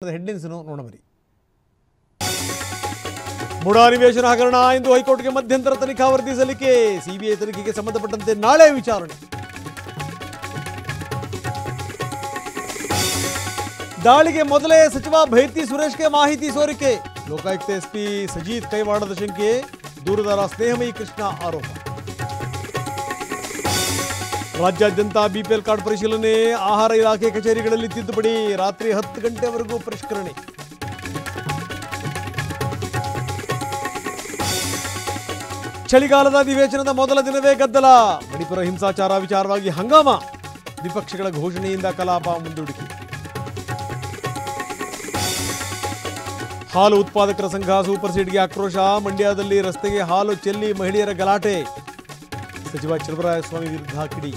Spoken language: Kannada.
ಹೆಡ್ಡಿಂಗ್ಸ್ ನೋಡಬರಿ. ಮುಡಾ ನಿವೇಶನ ಹಗರಣ ಎಂದು ಹೈಕೋರ್ಟ್ಗೆ ಮಧ್ಯಂತರ ತನಿಖಾ ವರದಿ ಸಲ್ಲಿಕೆ. ಸಿಬಿಐ ತನಿಖೆಗೆ ಸಂಬಂಧಪಟ್ಟಂತೆ ನಾಳೆ ವಿಚಾರಣೆ. ದಾಳಿಗೆ ಮೊದಲೇ ಸಚಿವ ಭೈತಿ ಸುರೇಶ್ಗೆ ಮಾಹಿತಿ ಸೋರಿಕೆ. ಲೋಕಾಯುಕ್ತ ಎಸ್ಪಿ ಸಜೀತ್ ಕೈವಾಡದ ಶಂಕೆ. ದೂರುದಾರ ಸ್ನೇಹಮಯಿ ಕೃಷ್ಣ ಆರೋಪ. ರಾಜ್ಯಾದ್ಯಂತ ಬಿಪಿಎಲ್ ಕಾರ್ಡ್ ಪರಿಶೀಲನೆ. ಆಹಾರ ಇಲಾಖೆ ಕಚೇರಿಗಳಲ್ಲಿ ತಿದ್ದುಪಡಿ. ರಾತ್ರಿ 10 ಗಂಟೆವರೆಗೂ ಪರಿಷ್ಕರಣೆ. ಚಳಿಗಾಲದ ಅಧಿವೇಶನದ ಮೊದಲ ದಿನವೇ ಗದ್ದಲ. ಮಣಿಪುರ ಹಿಂಸಾಚಾರ ವಿಚಾರವಾಗಿ ಹಂಗಾಮ. ವಿಪಕ್ಷಗಳ ಘೋಷಣೆಯಿಂದ ಕಲಾಪ ಮುಂದೂಡಿಕೆ. ಹಾಲು ಉತ್ಪಾದಕರ ಸಂಘ ಸೂಪರ್ ಸೀಡ್ಗೆ ಆಕ್ರೋಶ. ಮಂಡ್ಯದಲ್ಲಿ ರಸ್ತೆಗೆ ಹಾಲು ಚೆಲ್ಲಿ ಮಹಿಳೆಯರ ಗಲಾಟೆ. ಸಚಿವ ಚಲುವರಾಯಸ್ವಾಮಿ ವಿರುದ್ಧ ಕಿಡಿ.